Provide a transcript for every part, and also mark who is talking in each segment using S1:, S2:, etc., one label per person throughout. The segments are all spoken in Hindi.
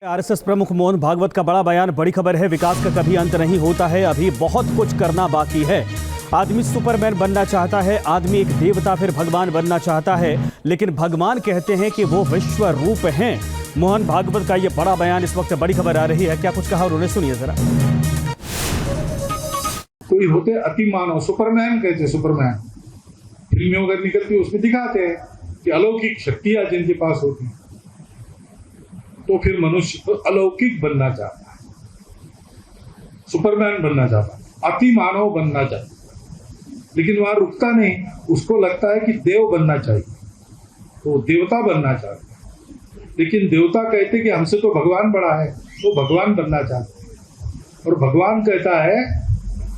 S1: आरएसएस प्रमुख मोहन भागवत का बड़ा बयान। बड़ी खबर है, विकास का कभी अंत नहीं होता है, अभी बहुत कुछ करना बाकी है। आदमी सुपरमैन बनना चाहता है, आदमी एक देवता फिर भगवान बनना चाहता है, लेकिन भगवान कहते हैं कि वो विश्व रूप हैं। मोहन भागवत का ये बड़ा बयान इस वक्त बड़ी खबर आ रही है। क्या कुछ कहा उन्होंने, सुनिए जरा।
S2: कोई होते अति मानव, सुपरमैन कहते, सुपरमैन फिल्में अगर निकलती उसमें दिखाते हैं कि अलौकिक शक्तियां जिनके पास होती हैं, तो फिर मनुष्य तो अलौकिक बनना चाहता है, सुपरमैन बनना चाहता है, अति मानव बनना चाहता है, लेकिन वहां रुकता नहीं। उसको लगता है कि देव बनना चाहिए, तो देवता बनना चाहता है, लेकिन देवता कहते कि हमसे तो भगवान बड़ा है, तो भगवान बनना चाहता है। और भगवान कहता है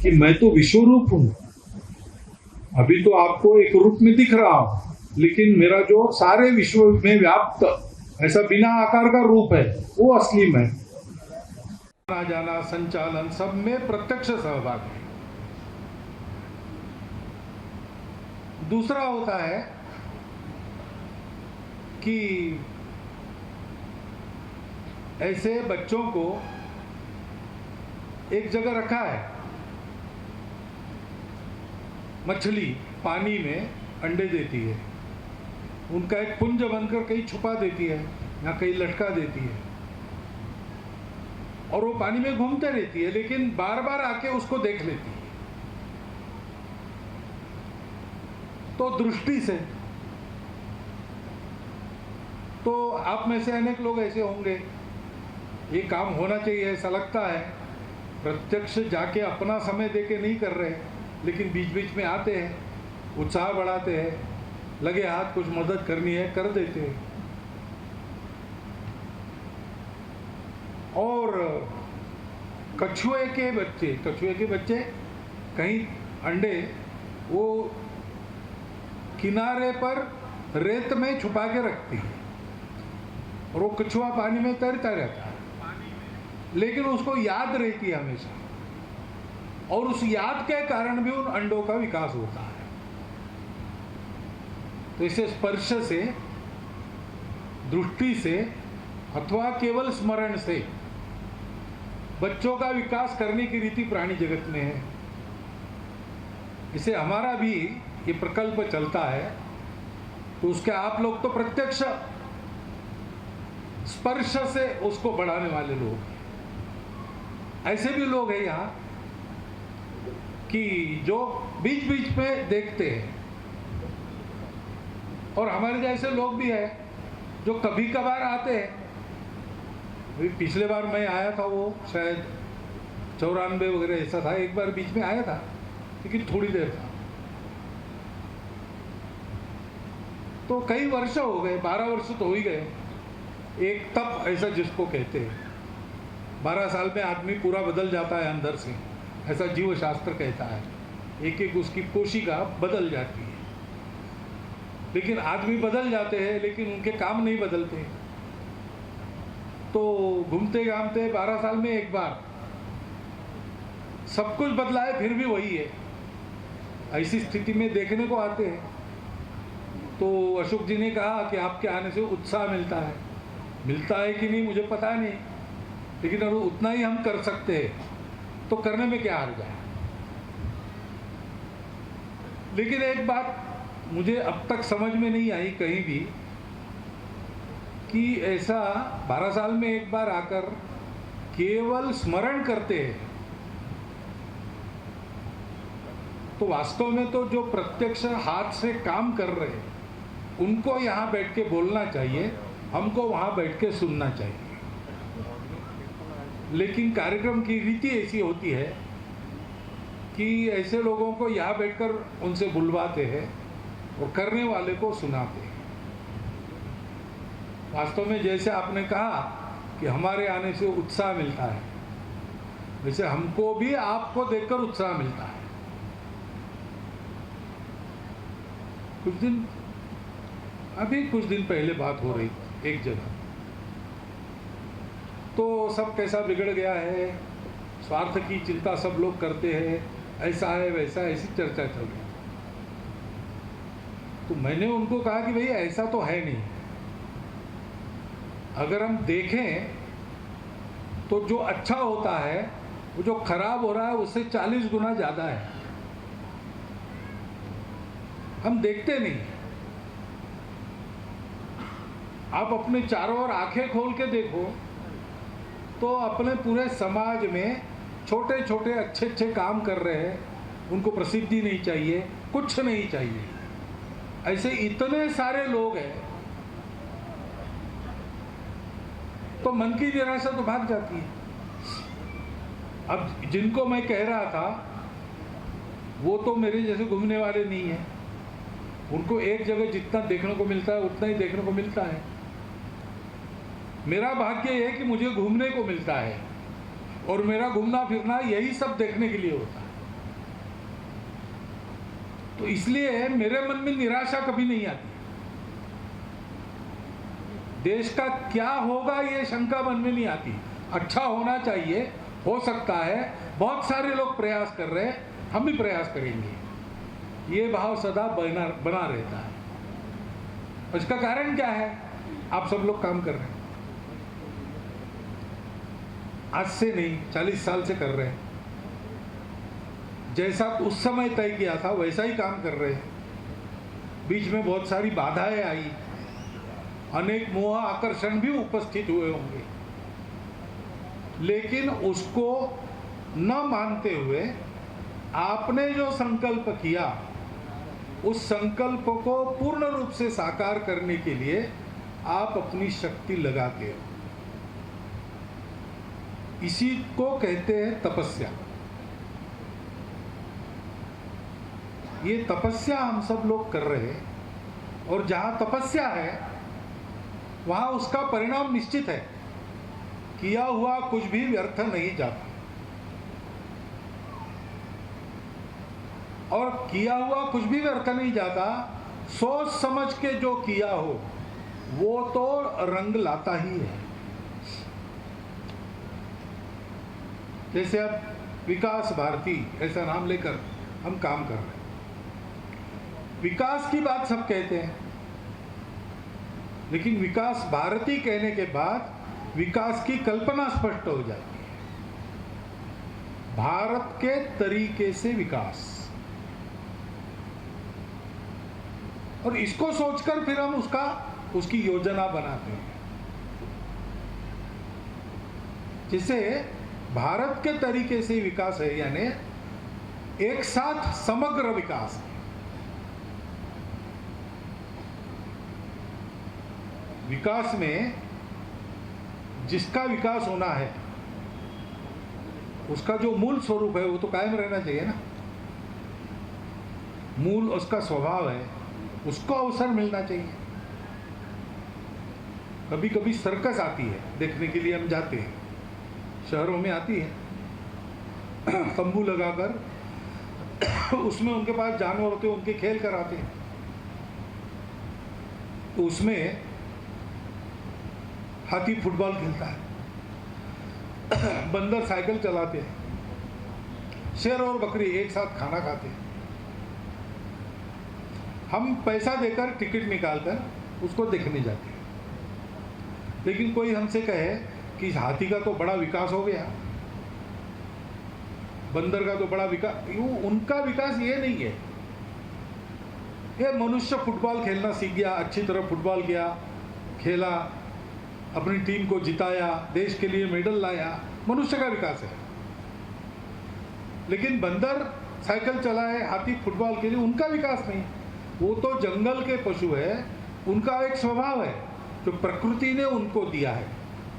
S2: कि मैं तो विश्व रूप हूं, अभी तो आपको एक रूप में दिख रहा हूं, लेकिन मेरा जो सारे विश्व में व्याप्त ऐसा बिना आकार का रूप है, वो असली में आना जाना संचालन सब में प्रत्यक्ष सहभाग है। दूसरा होता है कि ऐसे बच्चों को एक जगह रखा है, मछली पानी में अंडे देती है, उनका एक पुंज बनकर कहीं छुपा देती है या कहीं लटका देती है, और वो पानी में घूमते रहती है, लेकिन बार बार आके उसको देख लेती है। तो दृष्टि से तो आप में से अनेक लोग ऐसे होंगे, ये काम होना चाहिए ऐसा लगता है, प्रत्यक्ष जाके अपना समय देके नहीं कर रहे, लेकिन बीच बीच में आते हैं, उत्साह बढ़ाते हैं, लगे हाथ कुछ मदद करनी है कर देते हैं। और कछुए के बच्चे कहीं अंडे वो किनारे पर रेत में छुपा के रखती है, और वो कछुआ पानी में तैरता रहता है, लेकिन उसको याद रहती है हमेशा, और उस याद के कारण भी उन अंडों का विकास होता है। तो इसे स्पर्श से, दृष्टि से अथवा केवल स्मरण से बच्चों का विकास करने की रीति प्राणी जगत में है। इसे हमारा भी ये प्रकल्प चलता है, तो उसके आप लोग तो प्रत्यक्ष स्पर्श से उसको बढ़ाने वाले लोग हैं। ऐसे भी लोग हैं यहाँ कि जो बीच बीच में देखते हैं, और हमारे जैसे लोग भी हैं जो कभी कभार आते हैं। पिछले बार मैं आया था, वो शायद 94 वगैरह ऐसा था, एक बार बीच में आया था, लेकिन थोड़ी देर था। तो कई वर्ष हो गए, 12 वर्ष तो हो ही गए। एक तप ऐसा जिसको कहते हैं, 12 साल में आदमी पूरा बदल जाता है अंदर से, ऐसा जीव शास्त्र कहता है। एक एक उसकी कोशिका बदल जाती है, लेकिन आदमी बदल जाते हैं, लेकिन उनके काम नहीं बदलते। तो घूमते घामते 12 साल में एक बार सब कुछ बदला है, फिर भी वही है। ऐसी स्थिति में देखने को आते हैं। तो अशोक जी ने कहा कि आपके आने से उत्साह मिलता है कि नहीं मुझे पता नहीं, लेकिन अगर उतना ही हम कर सकते हैं तो करने में क्या हर्ज है। लेकिन एक बात मुझे अब तक समझ में नहीं आई कहीं भी, कि ऐसा 12 साल में एक बार आकर केवल स्मरण करते हैं, तो वास्तव में तो जो प्रत्यक्ष हाथ से काम कर रहे हैं उनको यहाँ बैठ के बोलना चाहिए, हमको वहाँ बैठ के सुनना चाहिए। लेकिन कार्यक्रम की रीति ऐसी होती है कि ऐसे लोगों को यहाँ बैठकर उनसे बुलवाते हैं और करने वाले को सुनाते हैं। वास्तव में जैसे आपने कहा कि हमारे आने से उत्साह मिलता है, वैसे हमको भी आपको देखकर उत्साह मिलता है। कुछ दिन पहले बात हो रही एक जगह, तो सब कैसा बिगड़ गया है, स्वार्थ की चिंता सब लोग करते हैं, ऐसा है वैसा, ऐसी चर्चा चल रही। तो मैंने उनको कहा कि भाई ऐसा तो है नहीं। अगर हम देखें तो जो अच्छा होता है वो जो खराब हो रहा है उससे 40 गुना ज़्यादा है। हम देखते नहीं। आप अपने चारों ओर आंखें खोल के देखो तो अपने पूरे समाज में छोटे छोटे अच्छे अच्छे काम कर रहे हैं, उनको प्रसिद्धि नहीं चाहिए, कुछ नहीं चाहिए, ऐसे इतने सारे लोग हैं, तो मन की निराशा तो भाग जाती है। अब जिनको मैं कह रहा था वो तो मेरे जैसे घूमने वाले नहीं हैं, उनको एक जगह जितना देखने को मिलता है उतना ही देखने को मिलता है। मेरा भाग्य यह है कि मुझे घूमने को मिलता है और मेरा घूमना फिरना यही सब देखने के लिए होता है। तो इसलिए मेरे मन में निराशा कभी नहीं आती। देश का क्या होगा ये शंका मन में नहीं आती। अच्छा होना चाहिए, हो सकता है, बहुत सारे लोग प्रयास कर रहे हैं, हम भी प्रयास करेंगे, ये भाव सदा बना रहता है। इसका कारण क्या है? आप सब लोग काम कर रहे हैं, आज से नहीं 40 साल से कर रहे हैं, जैसा उस समय तय किया था वैसा ही काम कर रहे हैं। बीच में बहुत सारी बाधाएं आई, अनेक मोह आकर्षण भी उपस्थित हुए होंगे, लेकिन उसको न मानते हुए आपने जो संकल्प किया उस संकल्प को पूर्ण रूप से साकार करने के लिए आप अपनी शक्ति लगाते हो। इसी को कहते हैं तपस्या। ये तपस्या हम सब लोग कर रहे हैं, और जहां तपस्या है वहां उसका परिणाम निश्चित है। किया हुआ कुछ भी व्यर्थ नहीं जाता, और किया हुआ कुछ भी व्यर्थ नहीं जाता। सोच समझ के जो किया हो वो तो रंग लाता ही है। जैसे अब विकास भारती ऐसा नाम लेकर हम काम कर रहे हैं। विकास की बात सब कहते हैं, लेकिन विकास भारती कहने के बाद विकास की कल्पना स्पष्ट हो जाती है। भारत के तरीके से विकास, और इसको सोचकर फिर हम उसकी योजना बनाते हैं। जिसे भारत के तरीके से विकास है, यानी एक साथ समग्र विकास है। विकास में जिसका विकास होना है उसका जो मूल स्वरूप है वो तो कायम रहना चाहिए ना। मूल उसका स्वभाव है, उसको अवसर मिलना चाहिए। कभी कभी सर्कस आती है, देखने के लिए हम जाते हैं, शहरों में आती है, तंबू लगाकर उसमें उनके पास जानवर होते हैं, उनके खेल कराते हैं। तो उसमें हाथी फुटबॉल खेलता है, बंदर साइकिल चलाते हैं, शेर और बकरी एक साथ खाना खाते हैं। हम पैसा देकर टिकट निकालकर उसको देखने जाते हैं। लेकिन कोई हमसे कहे कि हाथी का तो बड़ा विकास हो गया, बंदर का तो बड़ा विकास, उनका विकास ये नहीं है। ये मनुष्य फुटबॉल खेलना सीख गया, अच्छी तरह फुटबॉल किया, खेला, अपनी टीम को जिताया, देश के लिए मेडल लाया, मनुष्य का विकास है। लेकिन बंदर साइकिल चलाए, हाथी फुटबॉल के लिए, उनका विकास नहीं। वो तो जंगल के पशु है, उनका एक स्वभाव है जो प्रकृति ने उनको दिया है,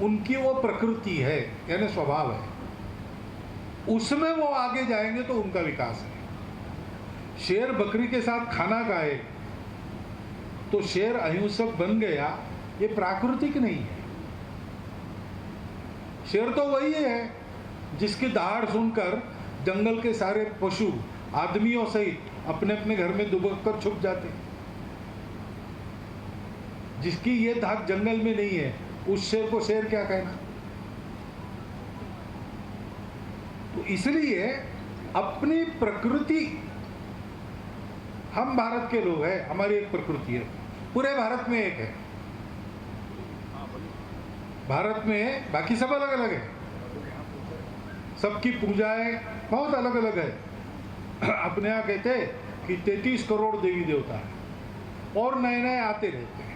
S2: उनकी वो प्रकृति है, यानी स्वभाव है, उसमें वो आगे जाएंगे तो उनका विकास है। शेर बकरी के साथ खाना खाए तो शेर अहिंसक बन गया, ये प्राकृतिक नहीं है। शेर तो वही है जिसकी दहाड़ सुनकर जंगल के सारे पशु आदमियों सहित अपने अपने घर में दुबक कर छुप जाते हैं। जिसकी ये धाक जंगल में नहीं है, उस शेर को शेर क्या कहना। तो इसलिए अपनी प्रकृति, हम भारत के लोग हैं, हमारी एक प्रकृति है, पूरे भारत में एक है। भारत में बाकी सब अलग अलग है, सबकी पूजाएं बहुत अलग अलग है। अपने यहाँ कहते हैं कि 33 करोड़ देवी देवता है और नए नए आते रहते हैं।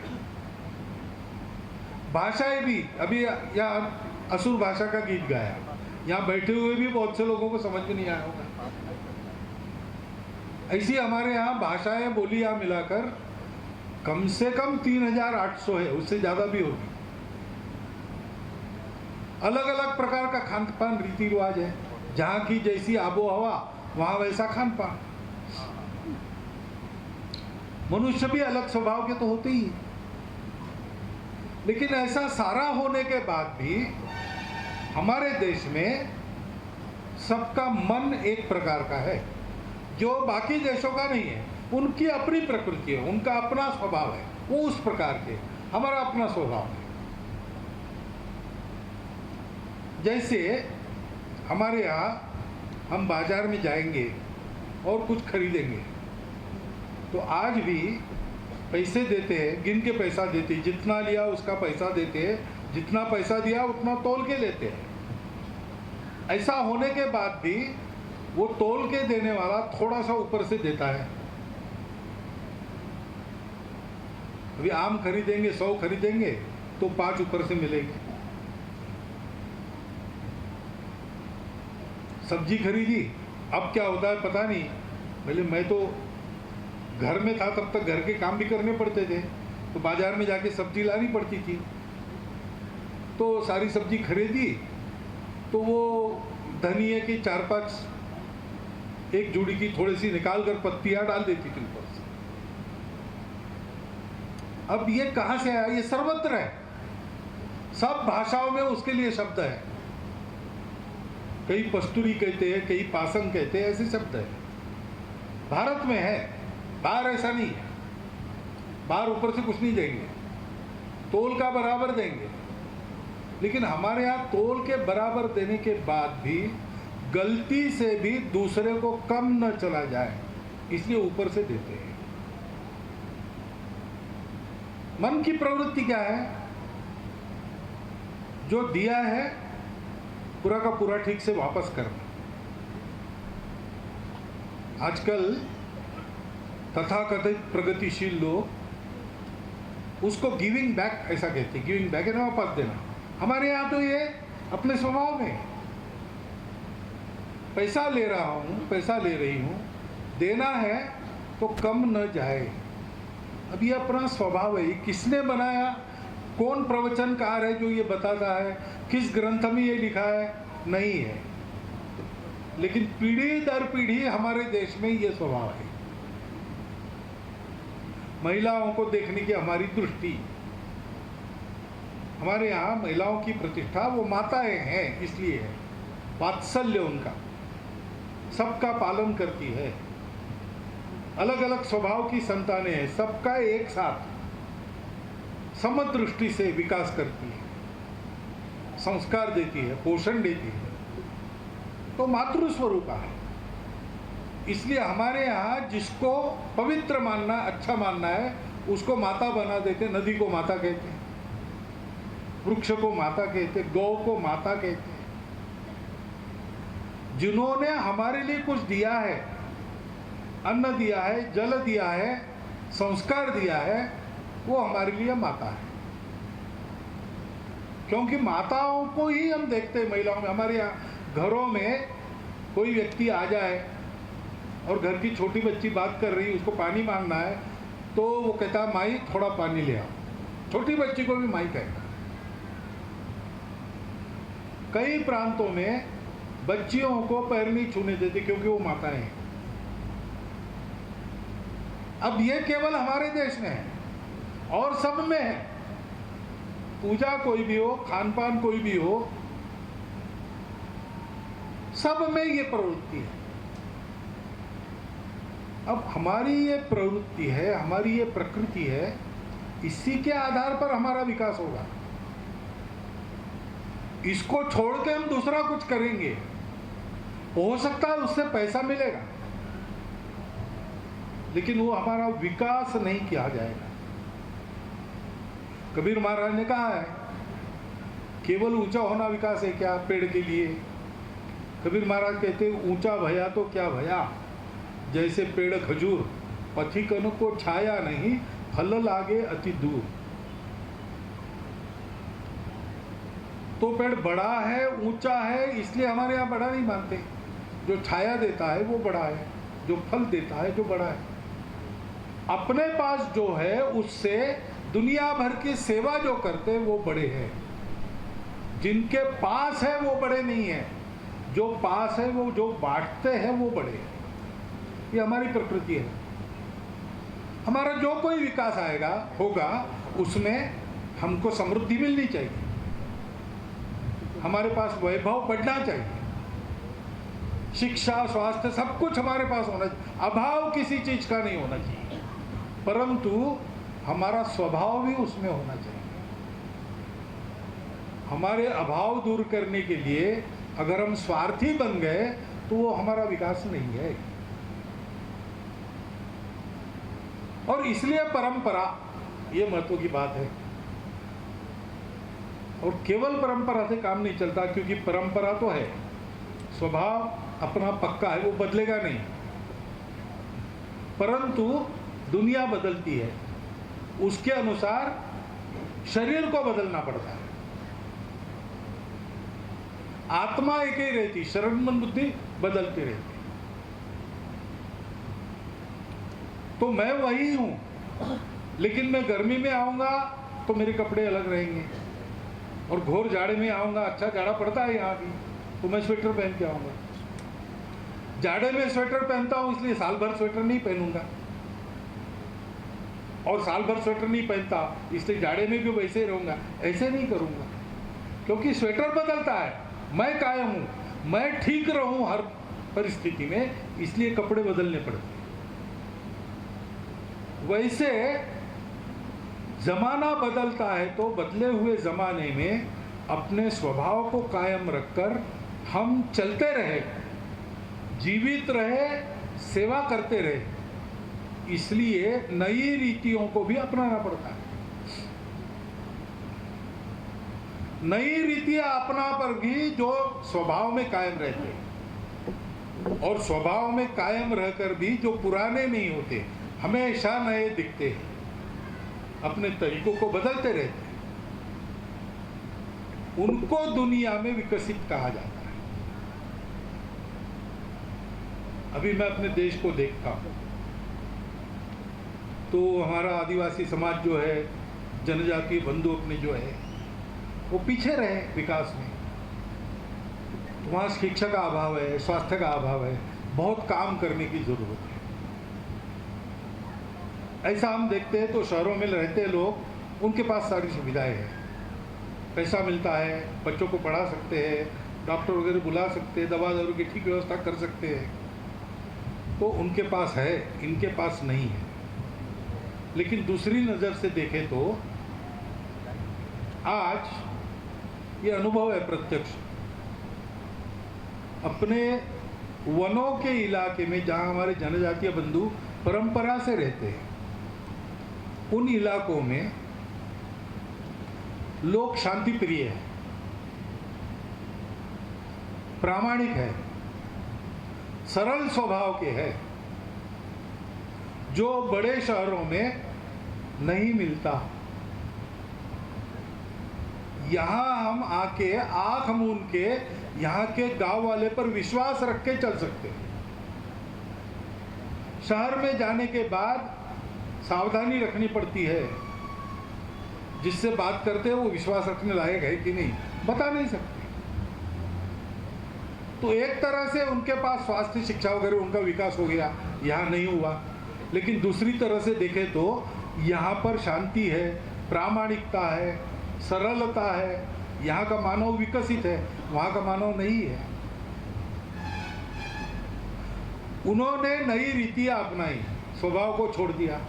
S2: भाषाएं भी, अभी यहाँ असुर भाषा का गीत गाया, यहाँ बैठे हुए भी बहुत से लोगों को समझ में नहीं आया होगा। ऐसी हमारे यहाँ भाषाएं बोलियां मिलाकर कम से कम 3800 है, उससे ज़्यादा भी होगी। अलग अलग प्रकार का खान पान रीति रिवाज है, जहाँ की जैसी आबो हवा वहाँ वैसा खान पान। मनुष्य भी अलग स्वभाव के तो होते ही, लेकिन ऐसा सारा होने के बाद भी हमारे देश में सबका मन एक प्रकार का है, जो बाकी देशों का नहीं है। उनकी अपनी प्रकृति है, उनका अपना स्वभाव है, वो उस प्रकार के, हमारा अपना स्वभाव है। जैसे हमारे यहाँ हम बाजार में जाएंगे और कुछ खरीदेंगे तो आज भी पैसे देते हैं, गिन के पैसा देते हैं, जितना लिया उसका पैसा देते हैं, जितना पैसा दिया उतना तोल के लेते हैं। ऐसा होने के बाद भी वो तोल के देने वाला थोड़ा सा ऊपर से देता है। अभी आम खरीदेंगे, 100 खरीदेंगे तो 5 ऊपर से मिलेंगे। सब्जी खरीदी, अब क्या होता है पता नहीं। पहले मैं तो घर में था, तब तक घर के काम भी करने पड़ते थे, तो बाजार में जाके सब्जी लानी पड़ती थी। तो सारी सब्जी खरीदी तो वो धनिया की 4-5 एक जुड़ी की थोड़ी सी निकाल कर पत्तियां डाल देती थी ऊपर से। अब ये कहाँ से आया? ये सर्वत्र है, सब भाषाओं में उसके लिए शब्द है। कई पस्तूरी कहते हैं, कई पासंग कहते हैं, ऐसे शब्द है। भारत में है, बाहर ऐसा नहीं है। बाहर ऊपर से कुछ नहीं देंगे, तोल का बराबर देंगे। लेकिन हमारे यहाँ तोल के बराबर देने के बाद भी गलती से भी दूसरे को कम न चला जाए, इसलिए ऊपर से देते हैं। मन की प्रवृत्ति क्या है? जो दिया है पूरा का पूरा ठीक से वापस करना। आजकल तथाकथित प्रगतिशील लोग उसको गिविंग बैक ऐसा कहते हैं, गिविंग बैक है ना, वापस देना। हमारे यहाँ तो ये अपने स्वभाव में, पैसा ले रहा हूँ, पैसा ले रही हूँ, देना है तो कम न जाए। अब ये अपना स्वभाव है। ये किसने बनाया? कौन प्रवचनकार है जो ये बताता है? किस ग्रंथ में ये लिखा है? नहीं है। लेकिन पीढ़ी दर पीढ़ी हमारे देश में ये स्वभाव है। महिलाओं को देखने की हमारी दृष्टि, हमारे यहाँ महिलाओं की प्रतिष्ठा, वो माताएं हैं इसलिए है, वात्सल्य उनका, सबका पालन करती है, अलग अलग स्वभाव की संतानें हैं, सबका एक साथ समदृष्टि से विकास करती है, संस्कार देती है, पोषण देती है, तो मातृ स्वरूप है। इसलिए हमारे यहाँ जिसको पवित्र मानना, अच्छा मानना है, उसको माता बना देते। नदी को माता कहते हैं, वृक्ष को माता कहते, गौ को माता कहते हैं। जिन्होंने हमारे लिए कुछ दिया है, अन्न दिया है, जल दिया है, संस्कार दिया है, वो हमारे लिए माता है। क्योंकि माताओं को ही हम देखते हैं महिलाओं में। हमारे यहाँ घरों में कोई व्यक्ति आ जाए और घर की छोटी बच्ची बात कर रही है, उसको पानी मांगना है, तो वो कहता है माई थोड़ा पानी ले आओ। छोटी बच्ची को भी माई कहता है। कई प्रांतों में बच्चियों को पैर नहीं छूने देते क्योंकि वो माताएं हैं। अब ये केवल हमारे देश में है और सब में है। पूजा कोई भी हो, खान पान कोई भी हो, सब में ये प्रवृत्ति है। अब हमारी ये प्रवृत्ति है, हमारी ये प्रकृति है, इसी के आधार पर हमारा विकास होगा। इसको छोड़ के हम दूसरा कुछ करेंगे, हो सकता है उससे पैसा मिलेगा, लेकिन वो हमारा विकास नहीं किया जाएगा। कबीर महाराज ने कहा है, केवल ऊंचा होना विकास है क्या? पेड़ के लिए कबीर महाराज कहते ऊंचा भया तो क्या भया, जैसे पेड़ खजूर, पथिकन को छाया नहीं, फल लागे अति दूर। तो पेड़ बड़ा है, ऊंचा है, इसलिए हमारे यहाँ बड़ा नहीं मानते। जो छाया देता है वो बड़ा है, जो फल देता है जो बड़ा है। अपने पास जो है उससे दुनिया भर की सेवा जो करते हैं वो बड़े हैं। जिनके पास है वो बड़े नहीं है, जो पास है वो जो बांटते हैं वो बड़े हैं। ये हमारी प्रकृति है। हमारा जो कोई विकास आएगा होगा उसमें हमको समृद्धि मिलनी चाहिए, हमारे पास वैभव बढ़ना चाहिए, शिक्षा स्वास्थ्य सब कुछ हमारे पास होना चाहिए, अभाव किसी चीज का नहीं होना चाहिए, परंतु हमारा स्वभाव भी उसमें होना चाहिए। हमारे अभाव दूर करने के लिए अगर हम स्वार्थी बन गए तो वो हमारा विकास नहीं है। और इसलिए परंपरा ये महत्व की बात है। और केवल परंपरा से काम नहीं चलता, क्योंकि परंपरा तो है, स्वभाव अपना पक्का है, वो बदलेगा नहीं, परंतु दुनिया बदलती है, उसके अनुसार शरीर को बदलना पड़ता है। आत्मा एक ही रहती, शरीर मन बुद्धि बदलती रहती। तो मैं वही हूं, लेकिन मैं गर्मी में आऊंगा तो मेरे कपड़े अलग रहेंगे, और घोर जाड़े में आऊंगा, अच्छा जाड़ा पड़ता है यहाँ भी, तो मैं स्वेटर पहन के आऊंगा। जाड़े में स्वेटर पहनता हूं इसलिए साल भर स्वेटर नहीं पहनूंगा, और साल भर स्वेटर नहीं पहनता इसलिए जाड़े में भी वैसे ही रहूंगा। ऐसे नहीं करूंगा, क्योंकि स्वेटर बदलता है, मैं कायम हूं, मैं ठीक रहूं हर परिस्थिति में, इसलिए कपड़े बदलने पड़ते। वैसे जमाना बदलता है तो बदले हुए जमाने में अपने स्वभाव को कायम रखकर हम चलते रहे, जीवित रहे, सेवा करते रहे, इसलिए नई रीतियों को भी अपनाना पड़ता है। नई रीतियां अपना पर भी जो स्वभाव में कायम रहते हैं, और स्वभाव में कायम रहकर भी जो पुराने नहीं होते, हमेशा नए दिखते हैं, अपने तरीकों को बदलते रहते हैं, उनको दुनिया में विकसित कहा जाता है। अभी मैं अपने देश को देखता हूं तो हमारा आदिवासी समाज जो है, जनजातीय बंधु अपने जो है, वो पीछे रहे विकास में। वहाँ शिक्षा का अभाव है, स्वास्थ्य का अभाव है, बहुत काम करने की जरूरत है। ऐसा हम देखते हैं तो शहरों में रहते लोग, उनके पास सारी सुविधाएं हैं, पैसा मिलता है, बच्चों को पढ़ा सकते हैं, डॉक्टर वगैरह बुला सकते हैं, दवा दारू की ठीक व्यवस्था कर सकते हैं, तो उनके पास है, इनके पास नहीं है। लेकिन दूसरी नज़र से देखें तो आज ये अनुभव है प्रत्यक्ष, अपने वनों के इलाके में जहाँ हमारे जनजातीय बंधु परंपरा से रहते हैं, उन इलाकों में लोग शांति प्रिय है, प्रामाणिक है, सरल स्वभाव के है, जो बड़े शहरों में नहीं मिलता। यहां हम आके आंख मूंद के यहाँ के गांव वाले पर विश्वास रख के चल सकते हैं। शहर में जाने के बाद सावधानी रखनी पड़ती है, जिससे बात करते हैं वो विश्वास रखने लायक है कि नहीं बता नहीं सकते। तो एक तरह से उनके पास स्वास्थ्य शिक्षा वगैरह उनका विकास हो गया, यहाँ नहीं हुआ। लेकिन दूसरी तरह से देखें तो यहाँ पर शांति है, प्रामाणिकता है, सरलता है, यहाँ का मानव विकसित है, वहाँ का मानव नहीं है। उन्होंने नई रीतियां अपनाई, स्वभाव को छोड़ दिया।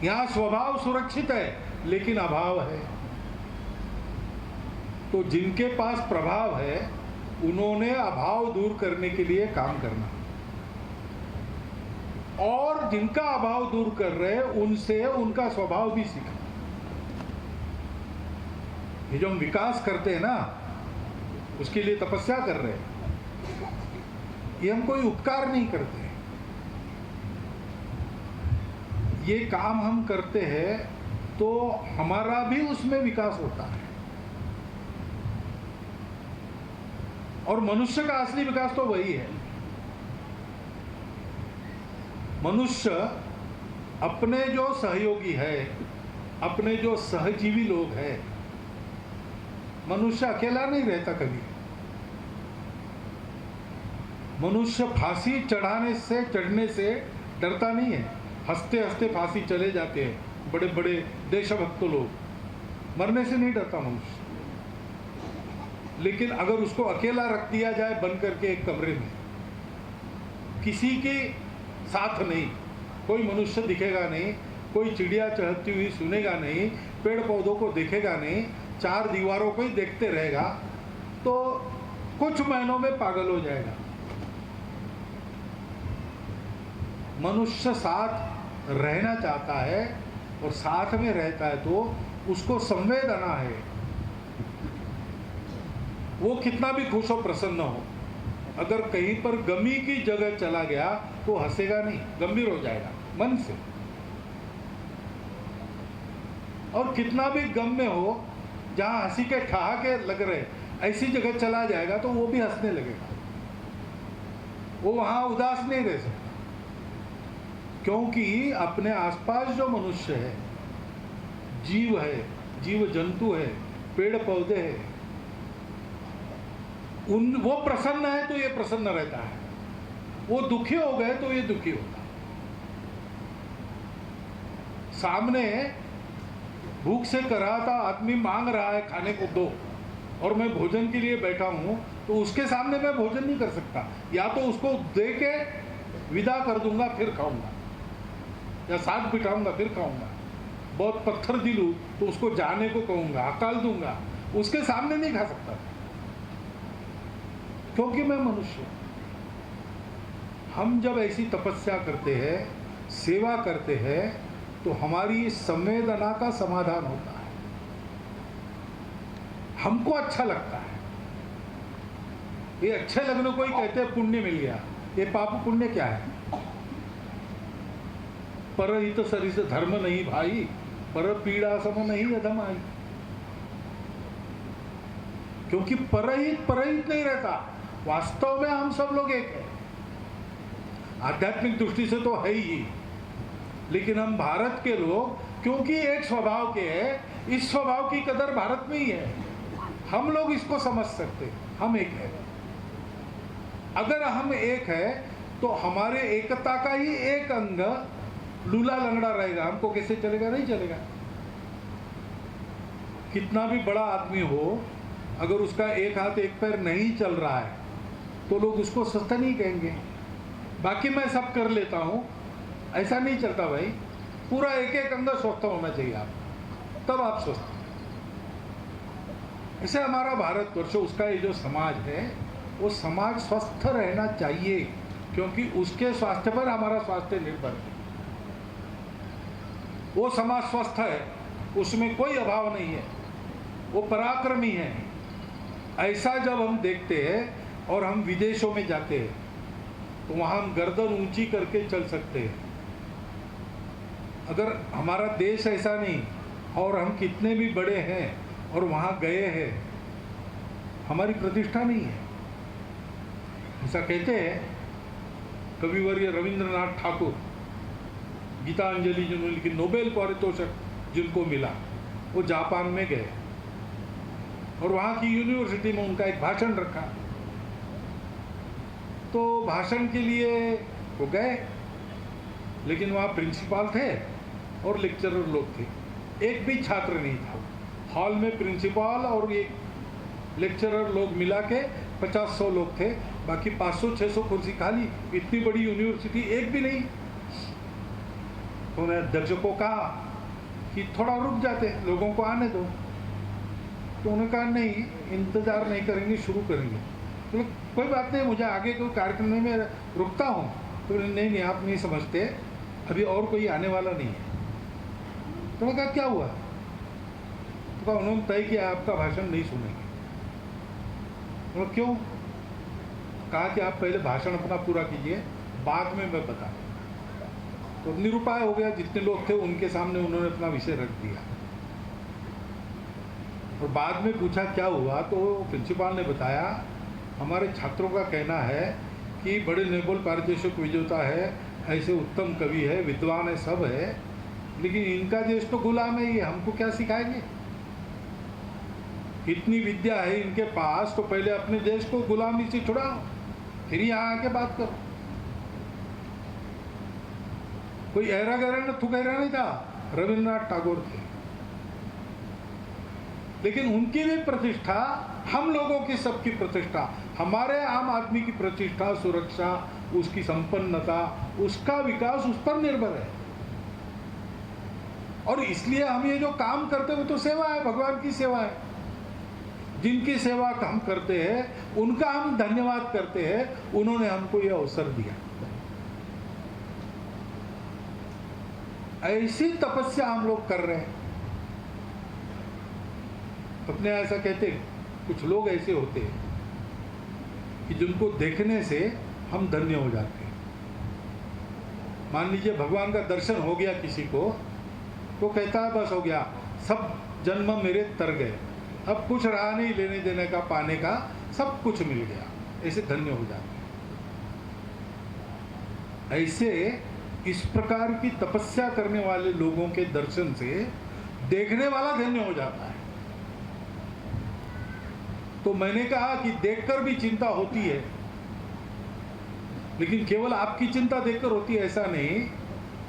S2: यहाँ स्वभाव सुरक्षित है लेकिन अभाव है। तो जिनके पास प्रभाव है उन्होंने अभाव दूर करने के लिए काम करना, और जिनका अभाव दूर कर रहे हैं उनसे उनका स्वभाव भी सीखना। ये जो हम विकास करते हैं ना, उसके लिए तपस्या कर रहे हैं। ये हम कोई उपकार नहीं करते। ये काम हम करते हैं तो हमारा भी उसमें विकास होता है। और मनुष्य का असली विकास तो वही है। मनुष्य अपने जो सहयोगी है, अपने जो सहजीवी लोग हैं, मनुष्य अकेला नहीं रहता कभी। मनुष्य फांसी चढ़ने से डरता नहीं है। हंसते हंसते फांसी चले जाते हैं बड़े बड़े देशभक्त लोग, मरने से नहीं डरता मनुष्य। लेकिन अगर उसको अकेला रख दिया जाए बंद करके एक कमरे में, किसी के साथ नहीं, कोई मनुष्य दिखेगा नहीं, कोई चिड़िया चहकती हुई सुनेगा नहीं, पेड़ पौधों को देखेगा नहीं, चार दीवारों को ही देखते रहेगा, तो कुछ महीनों में पागल हो जाएगा। मनुष्य साथ रहना चाहता है और साथ में रहता है तो उसको संवेदना है। वो कितना भी खुश हो, प्रसन्न हो, अगर कहीं पर गमी की जगह चला गया तो हंसेगा नहीं, गंभीर हो जाएगा मन से। और कितना भी गम में हो, जहां हंसी के ठहाके लग रहे, ऐसी जगह चला जाएगा तो वो भी हंसने लगेगा। वो वहां उदास नहीं रह सकता, क्योंकि अपने आसपास जो मनुष्य है, जीव है, जीव जंतु है, पेड़ पौधे हैं, वो प्रसन्न है तो ये प्रसन्न रहता है, वो दुखी हो गए तो ये दुखी होता है। सामने भूख से कराहता आदमी मांग रहा है खाने को दो, और मैं भोजन के लिए बैठा हूं, तो उसके सामने मैं भोजन नहीं कर सकता। या तो उसको दे के विदा कर दूंगा फिर खाऊंगा, या साथ बिठाऊंगा फिर खाऊंगा। बहुत पत्थर दिलू तो उसको जाने को कहूंगा, हकाल दूंगा, उसके सामने नहीं खा सकता, क्योंकि मैं मनुष्य हूं। हम जब ऐसी तपस्या करते हैं, सेवा करते हैं, तो हमारी संवेदना का समाधान होता है, हमको अच्छा लगता है। ये अच्छे लगने को ही कहते हैं पुण्य मिल गया। ये पाप पुण्य क्या है? परहित सरिस धर्म नहीं भाई, पर पीड़ा सम नहीं अधम आई। क्योंकि परहित नहीं रहता, वास्तव में हम सब लोग एक हैं, आध्यात्मिक दृष्टि से तो है ही। लेकिन हम भारत के लोग क्योंकि एक स्वभाव के हैं, इस स्वभाव की कदर भारत में ही है। हम लोग इसको समझ सकते, हम एक है। अगर हम एक है तो हमारे एकता का ही एक अंग लूला लंगड़ा रहेगा, हमको कैसे चलेगा? नहीं चलेगा। कितना भी बड़ा आदमी हो, अगर उसका एक हाथ एक पैर नहीं चल रहा है तो लोग उसको सस्ता नहीं कहेंगे। बाकी मैं सब कर लेता हूं, ऐसा नहीं चलता भाई। पूरा एक एक अंग स्वस्थ होना चाहिए आप, तब आप स्वस्थ। ऐसे हमारा भारतवर्ष, उसका ये जो समाज है, वो समाज स्वस्थ रहना चाहिए, क्योंकि उसके स्वास्थ्य पर हमारा स्वास्थ्य निर्भर है। वो समाज स्वस्थ है, उसमें कोई अभाव नहीं है, वो पराक्रमी है। ऐसा जब हम देखते हैं और हम विदेशों में जाते हैं तो वहाँ हम गर्दन ऊंची करके चल सकते हैं। अगर हमारा देश ऐसा नहीं, और हम कितने भी बड़े हैं और वहाँ गए हैं, हमारी प्रतिष्ठा नहीं है। ऐसा कहते हैं कविवर्य रविंद्रनाथ ठाकुर, गीतांजलि जिन्होंने लिखी, नोबेल पारितोषिक जिनको मिला, वो जापान में गए और वहाँ की यूनिवर्सिटी में उनका एक भाषण रखा। तो भाषण के लिए वो गए, लेकिन वहाँ प्रिंसिपल थे और लेक्चरर लोग थे, एक भी छात्र नहीं था। हॉल में प्रिंसिपल और एक लेक्चरर लोग मिला के 50-100 लोग थे, बाकी 500-600 कुर्सी खाली। इतनी बड़ी यूनिवर्सिटी, एक भी नहीं। तो उन्होंने अध्यक्ष को कहा कि थोड़ा रुक जाते, लोगों को आने दो। तो उन्होंने कहा नहीं, इंतजार नहीं करेंगे, शुरू करेंगे। तो कोई बात नहीं, मुझे आगे कोई कार्यक्रम में रुकता हूँ। तो नहीं, आप नहीं समझते, अभी और कोई आने वाला नहीं है। तो मैं कहा क्या हुआ? तो कहा उन्होंने तय किया आपका भाषण नहीं सुनेंगे। तो क्यों? कहा कि आप पहले भाषण अपना पूरा कीजिए, बाद में मैं बता। तो निरुपाय हो गया, जितने लोग थे उनके सामने उन्होंने अपना विषय रख दिया। और बाद में पूछा क्या हुआ, तो प्रिंसिपाल ने बताया हमारे छात्रों का कहना है कि बड़े नोबेल पारितोषिक विजेता है, ऐसे उत्तम कवि है, विद्वान है, सब है, लेकिन इनका देश तो गुलाम है, ये हमको क्या सिखाएंगे? इतनी विद्या है इनके पास, तो पहले अपने देश को गुलामी से छुड़ाओ, फिर यहाँ आके बात करो। कोई ऐरा गहरा थुकैरा नहीं था, रविन्द्रनाथ टैगोर थे। लेकिन उनकी भी प्रतिष्ठा, हम लोगों की सबकी प्रतिष्ठा, हमारे आम आदमी की प्रतिष्ठा, सुरक्षा, उसकी संपन्नता, उसका विकास उस पर निर्भर है। और इसलिए हम ये जो काम करते हैं वो तो सेवा है, भगवान की सेवा है। जिनकी सेवा हम करते हैं उनका हम धन्यवाद करते हैं, उन्होंने हमको ये अवसर दिया। ऐसी तपस्या हम लोग कर रहे हैं। अपने ऐसा कहते हैं, कुछ लोग ऐसे होते हैं कि जिनको देखने से हम धन्य हो जाते हैं। मान लीजिए भगवान का दर्शन हो गया किसी को, तो कहता है बस हो गया, सब जन्म मेरे तर गए, अब कुछ रहा नहीं लेने देने का, पाने का, सब कुछ मिल गया, ऐसे धन्य हो जाते हैं। ऐसे इस प्रकार की तपस्या करने वाले लोगों के दर्शन से देखने वाला धन्य हो जाता है। तो मैंने कहा कि देखकर भी चिंता होती है, लेकिन केवल आपकी चिंता देखकर होती है ऐसा नहीं,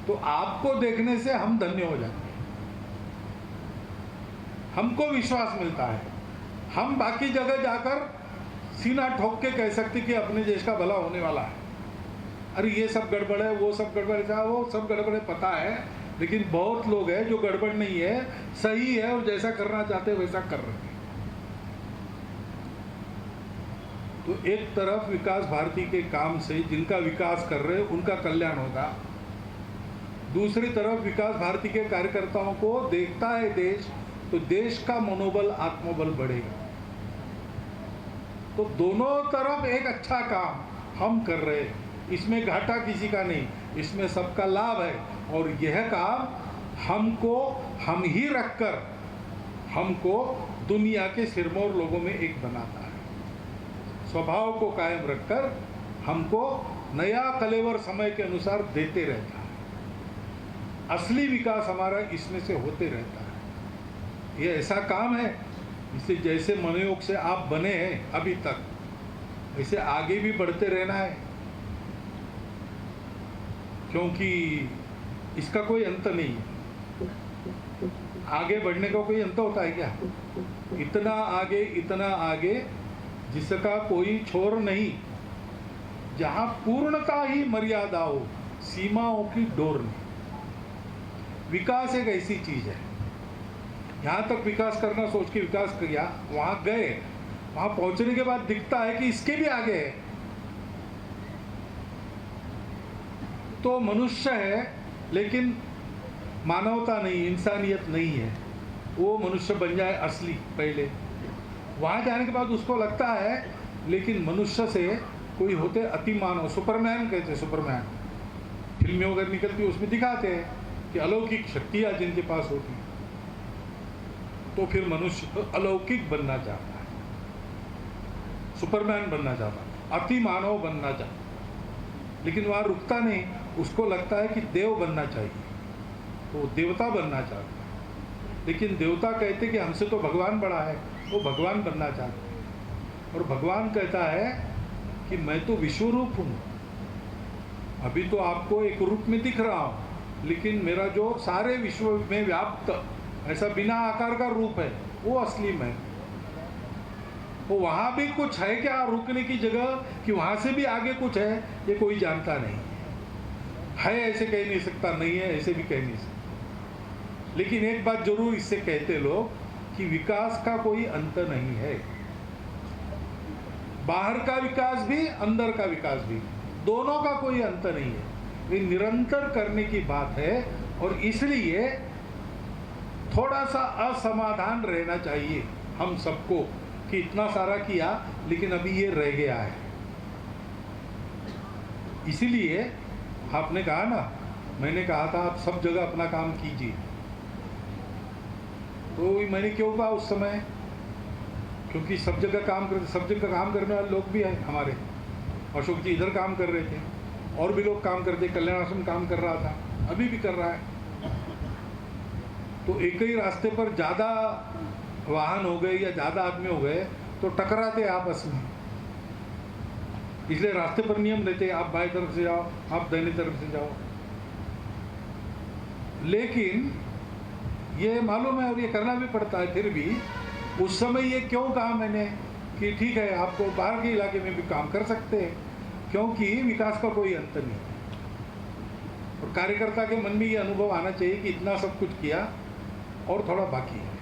S2: तो आपको देखने से हम धन्य हो जाते हैं, हमको विश्वास मिलता है। हम बाकी जगह जाकर सीना ठोक के कह सकते कि अपने देश का भला होने वाला है, अरे ये सब गड़बड़ है, वो सब गड़बड़ है, वो सब गड़बड़ है, पता है, लेकिन बहुत लोग हैं जो गड़बड़ नहीं है, सही है, और जैसा करना चाहते हैं वैसा कर रहे हैं। तो एक तरफ विकास भारती के काम से जिनका विकास कर रहे हैं उनका कल्याण होगा, दूसरी तरफ विकास भारती के कार्यकर्ताओं को देखता है देश, तो देश का मनोबल, आत्मबल बढ़ेगा। तो दोनों तरफ एक अच्छा काम हम कर रहे हैं, इसमें घाटा किसी का नहीं, इसमें सबका लाभ है। और यह काम हमको, हम ही रखकर हमको दुनिया के सिरमौर लोगों में एक बनाता है। स्वभाव को कायम रखकर हमको नया कलेवर समय के अनुसार देते रहता है। असली विकास हमारा इसमें से होते रहता है। ये ऐसा काम है, इसे जैसे मनोयोग से आप बने हैं अभी तक, ऐसे आगे भी बढ़ते रहना है, क्योंकि इसका कोई अंत नहीं है। आगे बढ़ने का कोई अंत होता है क्या? इतना आगे जिसका कोई छोर नहीं, जहां पूर्णता ही मर्यादा हो, सीमाओं की डोर नहीं। विकास एक ऐसी चीज है, यहां तक विकास करना सोच के विकास किया, वहां गए, वहां पहुंचने के बाद दिखता है कि इसके भी आगे है, तो मनुष्य है लेकिन मानवता नहीं, इंसानियत नहीं है। वो मनुष्य बन जाए असली पहले, वहाँ जाने के बाद उसको लगता है लेकिन मनुष्य से कोई होते अति मानव, सुपरमैन कहते, सुपरमैन फिल्में वगैरह निकलती उसमें दिखाते हैं कि अलौकिक शक्तियाँ जिनके पास होती, तो फिर मनुष्य अलौकिक बनना चाहता है, सुपरमैन बनना चाहता है, अति मानव बनना चाहता है, लेकिन वहाँ रुकता नहीं, उसको लगता है कि देव बनना चाहिए, तो देवता बनना चाहता है। लेकिन देवता कहते कि हमसे तो भगवान बड़ा है, वो भगवान बनना चाहते हैं। और भगवान कहता है कि मैं तो विश्वरूप हूँ, अभी तो आपको एक रूप में दिख रहा हूँ, लेकिन मेरा जो सारे विश्व में व्याप्त ऐसा बिना आकार का रूप है वो असली मैं। तो वहाँ भी कुछ है क्या रुकने की जगह, कि वहाँ से भी आगे कुछ है, ये कोई जानता नहीं है, ऐसे कह नहीं सकता, नहीं है ऐसे भी कह नहीं सकता। लेकिन एक बात जरूर इससे कहते लोग कि विकास का कोई अंत नहीं है, बाहर का विकास भी अंदर का विकास भी, दोनों का कोई अंत नहीं है, ये निरंतर करने की बात है। और इसलिए थोड़ा सा असमाधान रहना चाहिए हम सबको कि इतना सारा किया लेकिन अभी ये रह गया है, इसीलिए आपने कहा ना, मैंने कहा था आप सब जगह अपना काम कीजिए, तो मैंने क्यों कहा उस समय, क्योंकि सब जगह काम करने वाले लोग भी हैं हमारे। अशोक जी इधर काम कर रहे थे, और भी लोग काम करते, कल्याण आश्रम काम कर रहा था, अभी भी कर रहा है। तो एक ही रास्ते पर ज़्यादा वाहन हो गए या ज़्यादा आदमी हो गए तो टकराते आपस में, इसलिए रास्ते पर नियम रहते, आप बाएं तरफ से जाओ, आप दाहिनी तरफ से जाओ। लेकिन ये मालूम है और ये करना भी पड़ता है, फिर भी उस समय ये क्यों कहा मैंने कि ठीक है आपको बाहर के इलाके में भी काम कर सकते हैं, क्योंकि विकास का कोई अंत नहीं। और कार्यकर्ता के मन में ये अनुभव आना चाहिए कि इतना सब कुछ किया और थोड़ा बाकी है,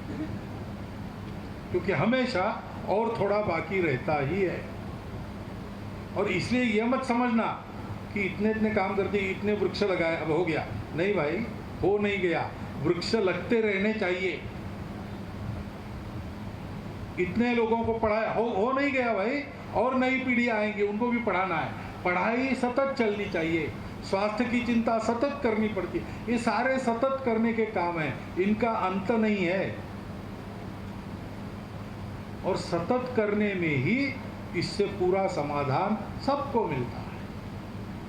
S2: क्योंकि हमेशा और थोड़ा बाकी रहता ही है। और इसलिए यह मत समझना कि इतने इतने काम कर दिए, इतने वृक्ष लगाए, अब हो गया। नहीं भाई, हो नहीं गया, वृक्ष लगते रहने चाहिए। इतने लोगों को पढ़ाया, हो नहीं गया भाई, और नई पीढ़ी आएंगी, उनको भी पढ़ाना है। पढ़ाई सतत चलनी चाहिए, स्वास्थ्य की चिंता सतत करनी पड़ती है। ये सारे सतत करने के काम हैं, इनका अंत नहीं है। और सतत करने में ही इससे पूरा समाधान सबको मिलता है।